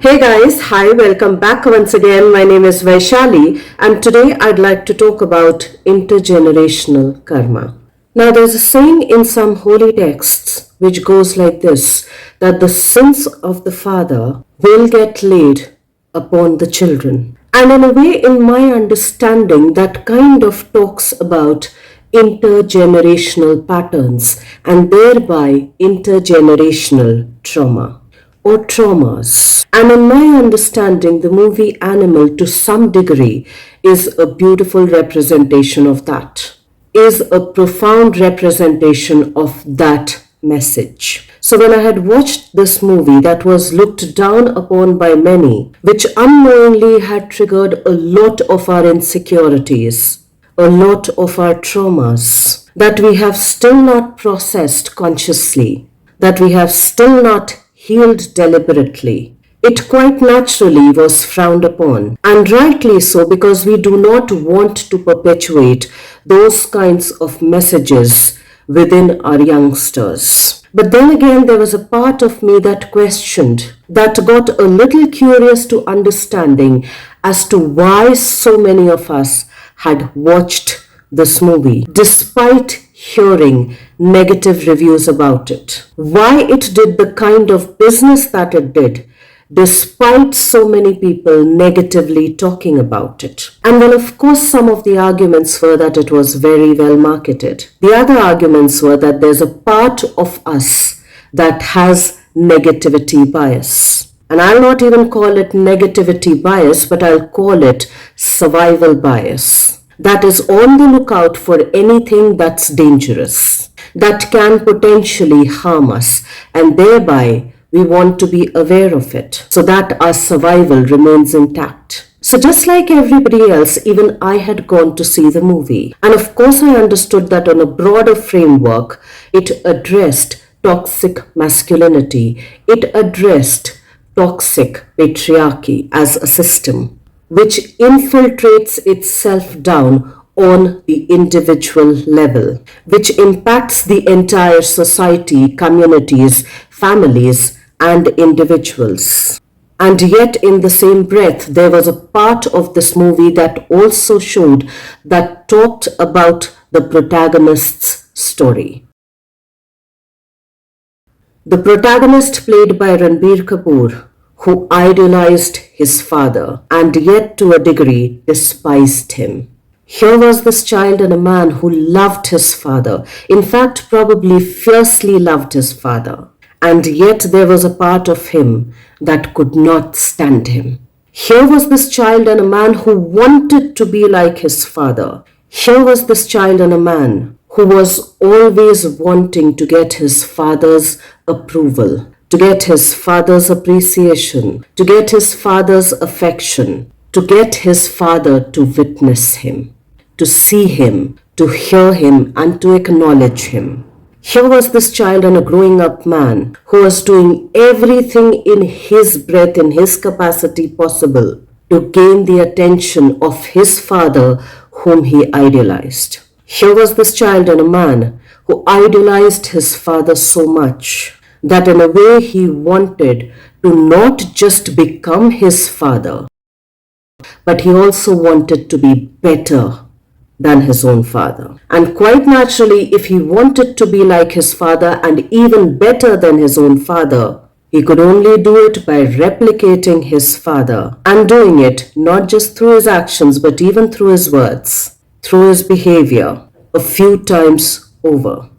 Hey guys, hi, welcome back once again. My name is Vaishali, and today I'd like to talk about intergenerational karma. Now, there's a saying in some holy texts which goes like this, that the sins of the father will get laid upon the children. And in a way, in my understanding, that kind of talks about intergenerational patterns and thereby intergenerational trauma or traumas. And in my understanding, the movie Animal, to some degree, is a beautiful representation of that, is a profound representation of that message. So when I had watched this movie that was looked down upon by many, which unknowingly had triggered a lot of our insecurities, a lot of our traumas, that we have still not processed consciously, that we have still not healed deliberately, it quite naturally was frowned upon, and rightly so, because we do not want to perpetuate those kinds of messages within our youngsters. But then again, there was a part of me that questioned, that got a little curious to understanding as to why so many of us had watched this movie, despite hearing negative reviews about it. Why it did the kind of business that it did, despite so many people negatively talking about it. And well, of course, some of the arguments were that it was very well marketed. The other arguments were that there's a part of us that has negativity bias. And I'll not even call it negativity bias, but I'll call it survival bias. That is on the lookout for anything that's dangerous, that can potentially harm us, and thereby we want to be aware of it so that our survival remains intact. So just like everybody else, even I had gone to see the movie. And of course I understood that on a broader framework, it addressed toxic masculinity. It addressed toxic patriarchy as a system which infiltrates itself down on the individual level, which impacts the entire society, communities, families, and individuals. And yet, in the same breath, there was a part of this movie that also showed, that talked about the protagonist's story. The protagonist, played by Ranbir Kapoor, who idolized his father and yet to a degree despised him. Here was this child and a man who loved his father, in fact probably fiercely loved his father, and yet there was a part of him that could not stand him. Here was this child and a man who wanted to be like his father. Here was this child and a man who was always wanting to get his father's approval, to get his father's appreciation, to get his father's affection, to get his father to witness him, to see him, to hear him, and to acknowledge him. Here was this child and a growing up man who was doing everything in his breath, in his capacity possible, to gain the attention of his father whom he idolized. Here was this child and a man who idolized his father so much that in a way he wanted to not just become his father, but he also wanted to be better than his own father. And quite naturally, if he wanted to be like his father and even better than his own father, he could only do it by replicating his father, and doing it not just through his actions but even through his words, through his behavior, a few times over.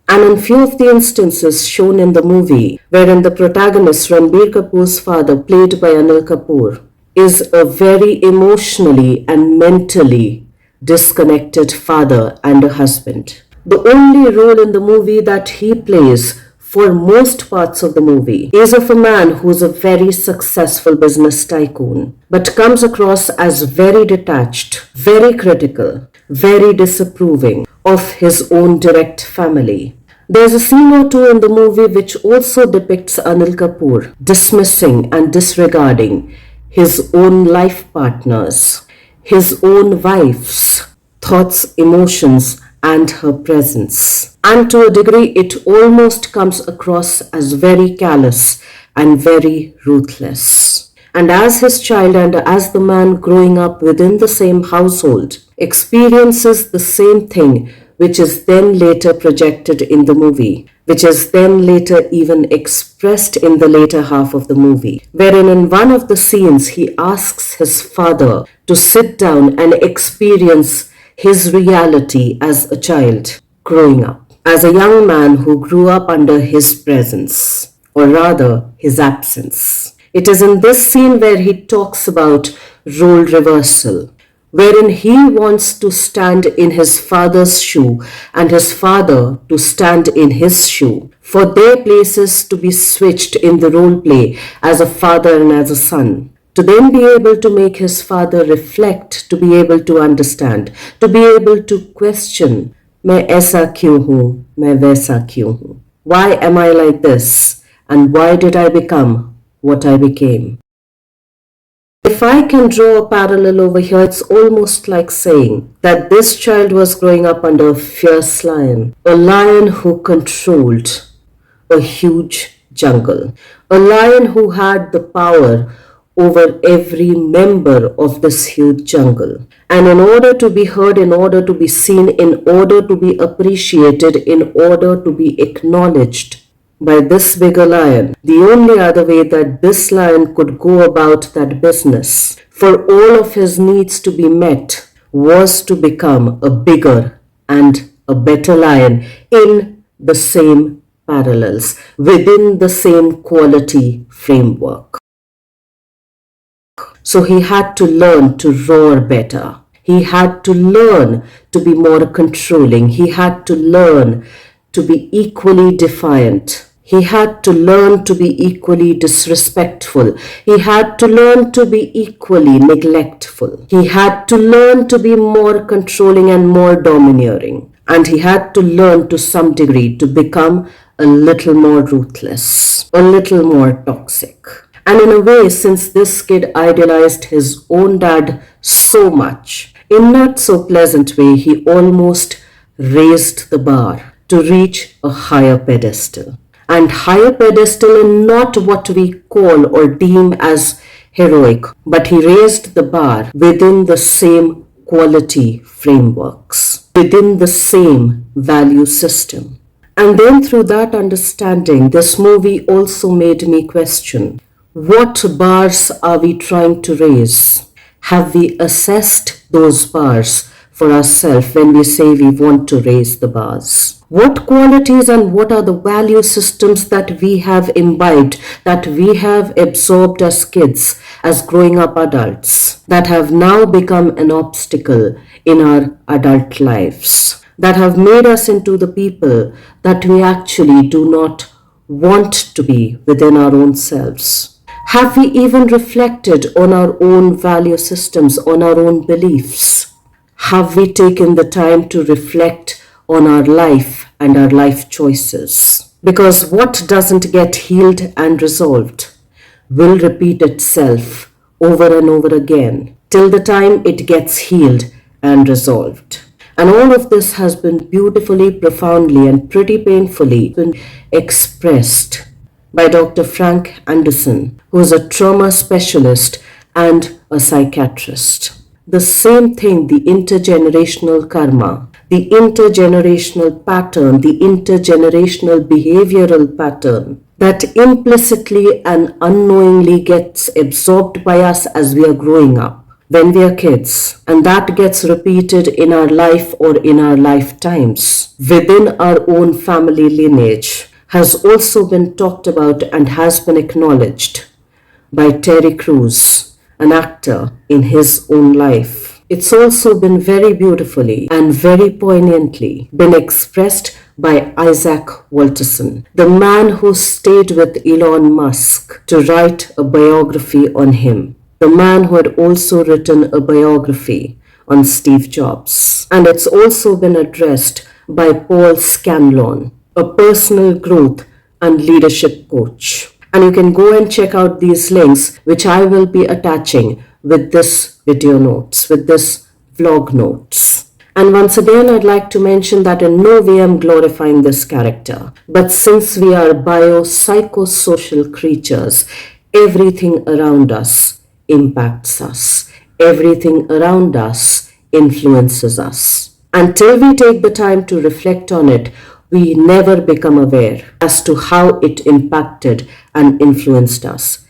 And in few of the instances shown in the movie, wherein the protagonist, Ranbir Kapoor's father, played by Anil Kapoor, is a very emotionally and mentally disconnected father and a husband. The only role in the movie that he plays for most parts of the movie is of a man who is a very successful business tycoon, but comes across as very detached, very critical, very disapproving of his own direct family. There's a scene or two in the movie which also depicts Anil Kapoor dismissing and disregarding his own life partners, his own wife's thoughts, emotions, and her presence. And to a degree, it almost comes across as very callous and very ruthless. And as his child and as the man growing up within the same household experiences the same thing, which is then later projected in the movie, which is then later even expressed in the later half of the movie, wherein in one of the scenes he asks his father to sit down and experience his reality as a child growing up, as a young man who grew up under his presence, or rather his absence. It is in this scene where he talks about role reversal, wherein he wants to stand in his father's shoe and his father to stand in his shoe, for their places to be switched in the role play as a father and as a son, to then be able to make his father reflect, to be able to understand, to be able to question, मैं ऐसा क्यों हूँ, मैं वैसा क्यों हूँ? Why am I like this? And why did I become what I became? If I can draw a parallel over here, it's almost like saying that this child was growing up under a fierce lion, a lion who controlled a huge jungle, a lion who had the power over every member of this huge jungle. And in order to be heard, in order to be seen, in order to be appreciated, in order to be acknowledged by this bigger lion, the only other way that this lion could go about that business, for all of his needs to be met, was to become a bigger and a better lion in the same parallels, within the same quality framework. So he had to learn to roar better. He had to learn to be more controlling. He had to learn to be equally defiant. He had to learn to be equally disrespectful. He had to learn to be equally neglectful. He had to learn to be more controlling and more domineering. And he had to learn to some degree to become a little more ruthless, a little more toxic. And in a way, since this kid idolized his own dad so much, in not so pleasant way, he almost raised the bar to reach a higher pedestal. And higher pedestal in not what we call or deem as heroic, but he raised the bar within the same quality frameworks, within the same value system. And then through that understanding, this movie also made me question, what bars are we trying to raise? Have we assessed those bars for ourselves when we say we want to raise the bars? What qualities and what are the value systems that we have imbibed, that we have absorbed as kids, as growing up adults, that have now become an obstacle in our adult lives, that have made us into the people that we actually do not want to be within our own selves? Have we even reflected on our own value systems, on our own beliefs? Have we taken the time to reflect on our life and our life choices? Because what doesn't get healed and resolved will repeat itself over and over again till the time it gets healed and resolved. And all of this has been beautifully, profoundly, and pretty painfully been expressed by Dr. Frank Anderson, who is a trauma specialist and a psychiatrist. The same thing, the intergenerational karma, the intergenerational pattern, the intergenerational behavioral pattern that implicitly and unknowingly gets absorbed by us as we are growing up, when we are kids, and that gets repeated in our life or in our lifetimes within our own family lineage, has also been talked about and has been acknowledged by Terry Crews, an actor, in his own life. It's also been very beautifully and very poignantly been expressed by Isaac Walterson, the man who stayed with Elon Musk to write a biography on him, the man who had also written a biography on Steve Jobs. And it's also been addressed by Paul Scanlon, a personal growth and leadership coach. And you can go and check out these links, which I will be attaching with this video notes, with this vlog notes. And once again, I'd like to mention that in no way I'm glorifying this character. But since we are biopsychosocial creatures, everything around us impacts us. Everything around us influences us. Until we take the time to reflect on it, we never become aware as to how it impacted and influenced us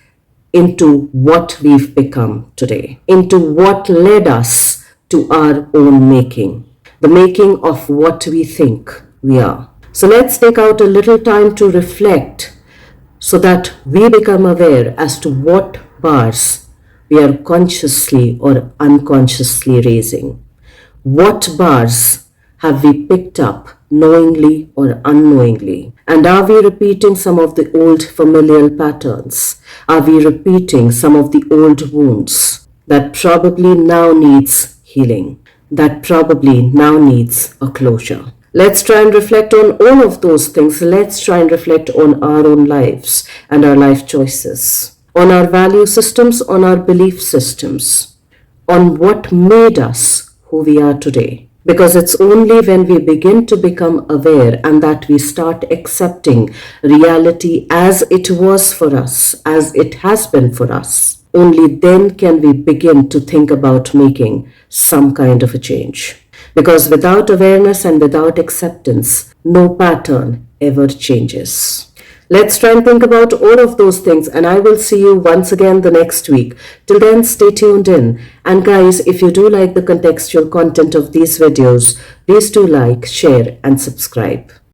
into what we've become today, into what led us to our own making, the making of what we think we are. So let's take out a little time to reflect so that we become aware as to what bars we are consciously or unconsciously raising. What bars have we picked up knowingly or unknowingly? And are we repeating some of the old familial patterns? Are we repeating some of the old wounds that probably now needs healing, that probably now needs a closure? Let's try and reflect on all of those things. Let's try and reflect on our own lives and our life choices, on our value systems, on our belief systems, on what made us who we are today. Because it's only when we begin to become aware and that we start accepting reality as it was for us, as it has been for us, only then can we begin to think about making some kind of a change. Because without awareness and without acceptance, no pattern ever changes. Let's try and think about all of those things, and I will see you once again the next week. Till then, stay tuned in. And guys, if you do like the contextual content of these videos, please do like, share, and subscribe.